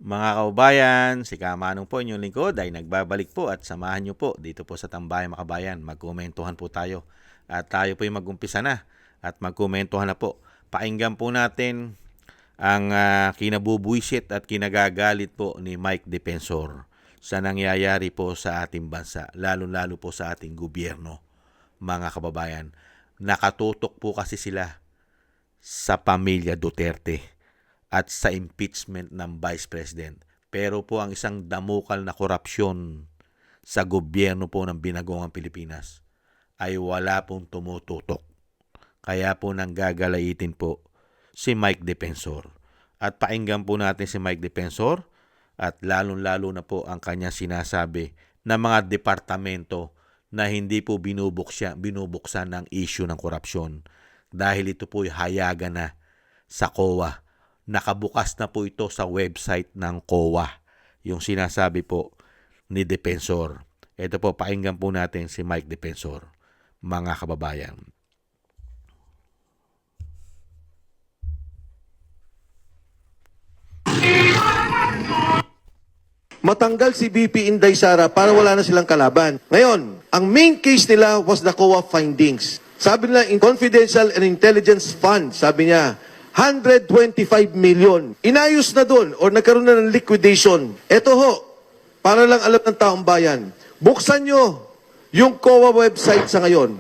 Mga kababayan, si Kamanong po inyong lingkod ay nagbabalik po at samahan nyo po dito po sa Tambayan Makabayan. Magkomentuhan po tayo at tayo po yung mag-umpisa na at magkomentuhan na po. Pakinggan po natin ang kinabubuisit at kinagagalit po ni Mike Defensor sa nangyayari po sa ating bansa, lalo-lalo po sa ating gobyerno, mga kababayan. Nakatutok po kasi sila sa pamilya Duterte at sa impeachment ng Vice President. Pero po ang isang damukal na korupsyon sa gobyerno po ng Binagongang Pilipinas ay wala pong tumututok. Kaya po nanggagalaitin po si Mike Defensor. At pakinggan po natin si Mike Defensor at lalong-lalo na po ang kanya sinasabi na mga departamento na hindi po binubuksan ng issue ng korupsyon dahil ito po ay hayagan na sa COA. Nakabukas na po ito sa website ng COA, yung sinasabi po ni Defensor. Ito po, pakinggan po natin si Mike Defensor, mga kababayan. Matanggal si BP Inday Sara para wala na silang kalaban. Ngayon, ang main case nila was the COA findings. Sabi nila, in Confidential and Intelligence Fund, sabi niya, 125 million. Inayos na doon or nagkaroon na ng liquidation. Ito ho, para lang alam ng taong bayan. Buksan nyo yung COA website sa ngayon.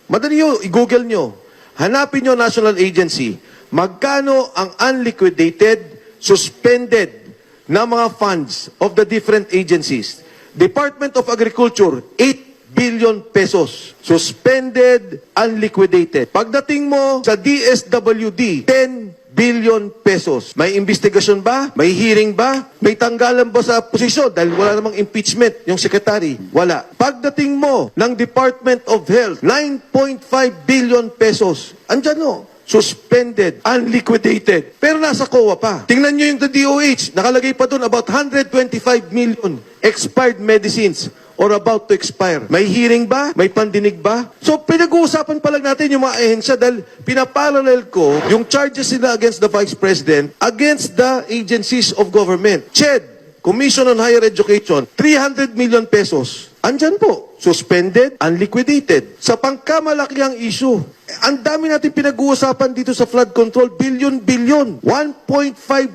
Madali nyo, i-google nyo. Hanapin nyo National Agency. Magkano ang unliquidated, suspended na mga funds of the different agencies? Department of Agriculture, 8 billion pesos. Suspended, unliquidated. Pagdating mo sa DSWD, 10 billion pesos. May investigasyon ba? May hearing ba? May tanggalan ba sa posisyon? Dahil wala namang impeachment yung secretary. Wala. Pagdating mo ng Department of Health, 9.5 billion pesos. Andyan no? Suspended, unliquidated. Pero nasa COA pa. Tingnan nyo yung the DOH. Nakalagay pa doon about 125 million expired medicines or about to expire. May hearing ba? May pandinig ba? So, pinag-uusapan pa lang natin yung mga ahensya dahil pinaparallel ko yung charges nila against the Vice President against the agencies of government. CHED, Commission on Higher Education, 300 million pesos. Andyan po, suspended, unliquidated. Sa pangkamalakiang issue, ang dami natin pinag-uusapan dito sa flood control, billion. 1.5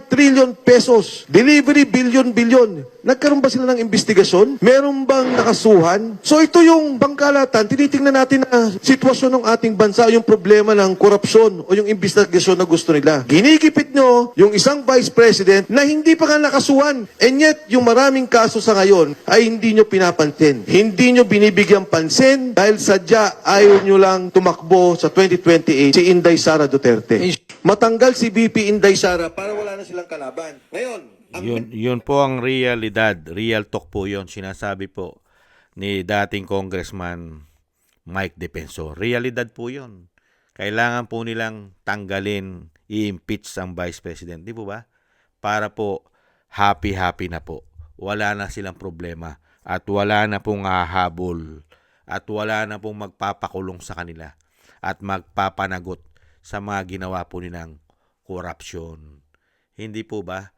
trillion pesos. Delivery, billion. Nagkaroon ba sila ng investigasyon? Meron bang nakasuhan? So ito yung bangkalatan, tinitingnan natin na sitwasyon ng ating bansa, yung problema ng korupsyon o yung investigasyon na gusto nila. Ginikipit nyo yung isang Vice President na hindi pa nga nakasuhan. And yet, yung maraming kaso sa ngayon ay hindi nyo pinapansin. Hindi nyo binibigyan pansin dahil sadya ayaw nyo lang tumakbo sa 2028 si Inday Sara Duterte. Matanggal si BP Inday Sara para wala na silang kalaban. Ngayon, Yun po ang realidad. Real talk po yun. Sinasabi po ni dating Congressman Mike Defensor. Realidad po yun. Kailangan po nilang tanggalin, i-impeach ang Vice President. Di po ba? Para po happy na po. Wala na silang problema. At wala na pong hahabol. At wala na pong magpapakulong sa kanila. At magpapanagot sa mga ginawa po nilang korupsyon. Hindi po ba?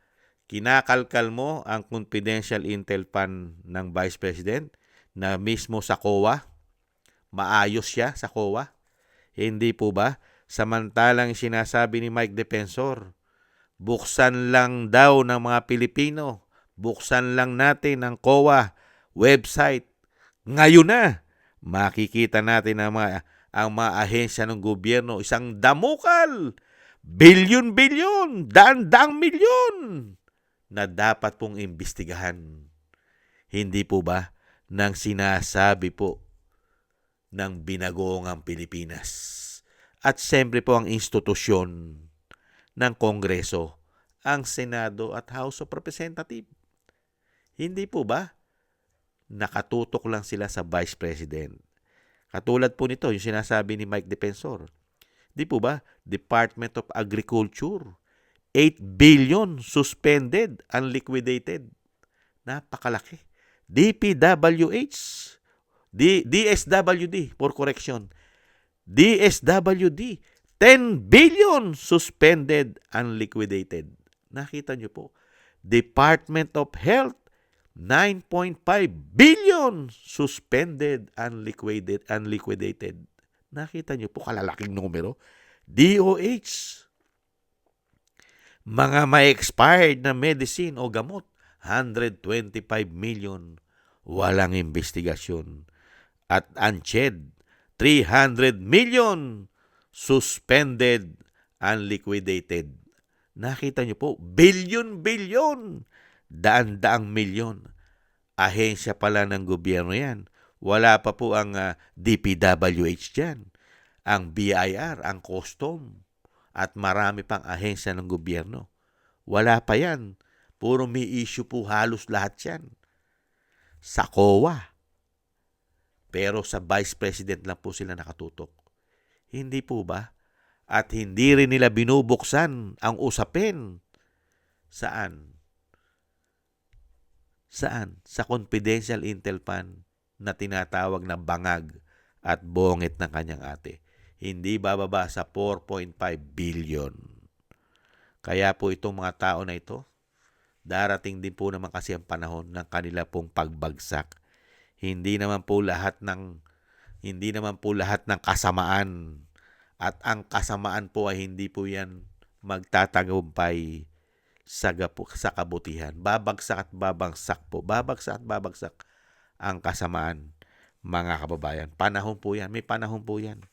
Kinakalkal mo ang confidential intel fund ng Vice President na mismo sa COA? Maayos siya sa COA? Hindi po ba? Samantalang sinasabi ni Mike Defensor, buksan lang daw ng mga Pilipino, buksan lang natin ang COA website. Ngayon na, makikita natin ang mga ahensya ng gobyerno, isang damukal, bilyon, daan milyon na dapat pong imbestigahan. Hindi po ba nang sinasabi po ng Binagongang Pilipinas at siyempre po ang institusyon ng Kongreso, ang Senado at House of Representatives. Hindi po ba nakatutok lang sila sa Vice President? Katulad po nito, yung sinasabi ni Mike Defensor. Di po ba? Department of Agriculture, 8 billion suspended, unliquidated. Napakalaki. DPWH, DSWD, for correction. DSWD, 10 billion suspended, unliquidated. Nakita nyo po, Department of Health, 9.5 billion suspended, unliquidated. Nakita niyo po, kalalaking numero. DOH, mga may expired na medicine o gamot, 125 million, walang investigasyon. At ANCHED, 300 million, suspended, unliquidated. Nakita niyo po, bilyon-bilyon, daan-daang milyon. Ahensya pala ng gobyerno yan. Wala pa po ang DPWH dyan, ang BIR, ang custom, at marami pang ahensya ng gobyerno. Wala pa yan. Puro may issue po halos lahat yan. Sa COA. Pero sa Vice President lang po sila nakatutok. Hindi po ba? At hindi rin nila binubuksan ang usapin. Saan? Saan? Sa confidential intel fund na tinatawag na bangag at bongit ng kanyang ate. Hindi bababa sa 4.5 billion. Kaya po itong mga tao na ito, darating din po naman kasi ang panahon ng kanila pong pagbagsak. Hindi naman po lahat ng kasamaan, at ang kasamaan po ay hindi po yan magtatagumpay sa kabutihan. Babagsak at babagsak po. Babagsak at babagsak ang kasamaan, mga kababayan. Panahon po yan. May panahon po yan.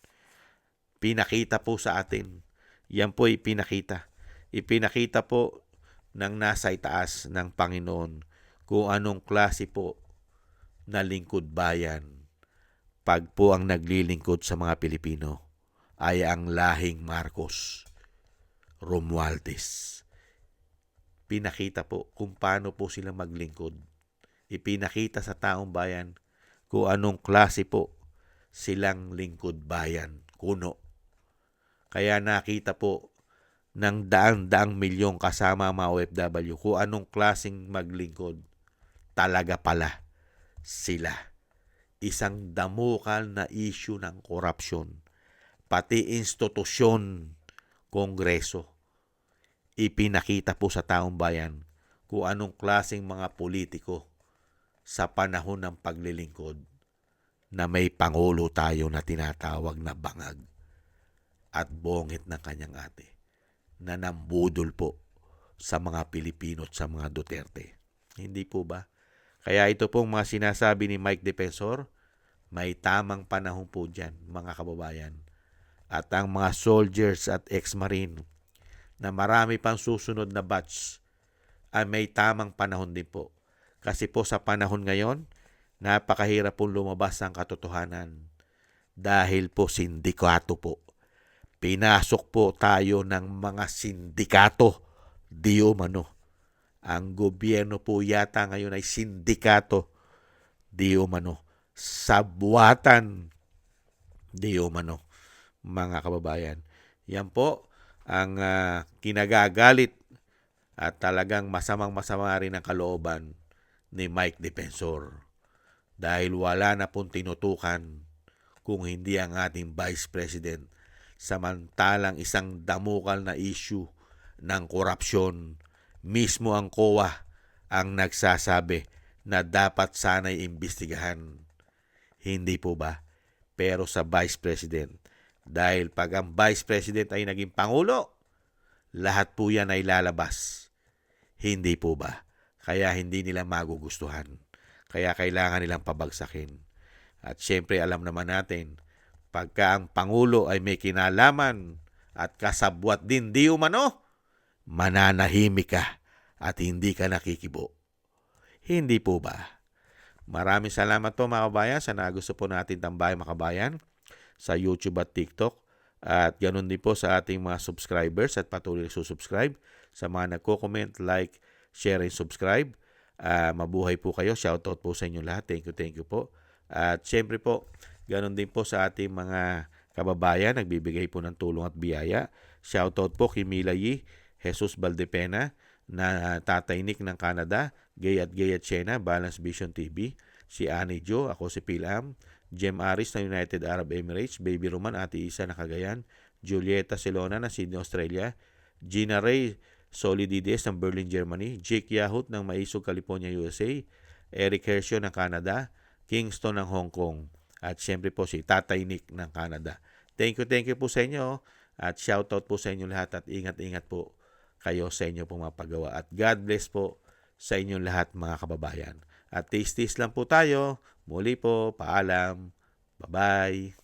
Pinakita po sa atin. Yan po ipinakita. Ipinakita po ng nasa itaas ng Panginoon kung anong klase po na lingkod bayan pag po ang naglilingkod sa mga Pilipino ay ang lahing Marcos, Romualdez. Pinakita po kung paano po sila maglingkod. Ipinakita sa taong bayan kung anong klase po silang lingkod bayan, kuno. Kaya nakita po ng daang-daang milyong kasama mga OFW kung anong klaseng maglingkod. Talaga pala sila. Isang damukal na issue ng korupsyon. Pati institusyon, Kongreso. Ipinakita po sa taong bayan kung anong klaseng mga politiko sa panahon ng paglilingkod na may pangulo tayo na tinatawag na bangag at bongit ng kanyang ate na nambudol po sa mga Pilipino at sa mga Duterte. Hindi po ba? Kaya ito pong mga sinasabi ni Mike Defensor, may tamang panahon po dyan, mga kababayan. At ang mga soldiers at ex-marine na marami pang susunod na batch ay may tamang panahon din po. Kasi po sa panahon ngayon, napakahirap pong lumabas ang katotohanan dahil po sindikato po. Pinasok po tayo ng mga sindikato, di umano. Ang gobyerno po yata ngayon ay sindikato, di umano. Sabwatan, di umano, mga kababayan. Yan po ang kinagagalit at talagang masamang-masama rin ang kalooban ni Mike Defensor. Dahil wala na pong tinutukan kung hindi ang ating Vice President, samantalang isang damukal na issue ng korupsyon. Mismo ang COA ang nagsasabi na dapat sana'y imbestigahan. Hindi po ba? Pero sa Vice President, dahil pag ang Vice President ay naging Pangulo, lahat po yan ay lalabas. Hindi po ba? Kaya hindi nila magugustuhan. Kaya kailangan nilang pabagsakin. At syempre alam naman natin, pagka ang Pangulo ay may kinalaman at kasabwat din di umano, mananahimik ka at hindi ka nakikibo. Hindi po ba? Maraming salamat po mga kabayan sa nagusto po natin tambay mga kabayan sa YouTube at TikTok. At ganoon din po sa ating mga subscribers at patuloy susubscribe. Sa mga nagko-comment, like, share, and subscribe. Mabuhay po kayo. Shoutout po sa inyo lahat. Thank you po. At syempre po, ganoon din po sa ating mga kababayan, nagbibigay po ng tulong at biyaya. Shoutout po kay Mila Yi, Jesus Valdepena, na Tatay Nick ng Canada, Gay at Chena, Balance Vision TV, si Annie Jo, ako si Pilam, Jem Aris ng United Arab Emirates, Baby Roman, Ate Isa na Cagayan, Julieta Silona na Sydney, Australia, Gina Ray Solly DDS ng Berlin, Germany, Jake Yahut ng Maisog, California, USA, Eric Hershio ng Canada, Kingston ng Hong Kong, at syempre po si Tatay Nick ng Canada. Thank you po sa inyo at shoutout po sa inyo lahat at ingat-ingat po kayo sa inyo pong mga paggawa at God bless po sa inyong lahat mga kababayan. At taste lang po tayo. Muli po, paalam. Bye-bye.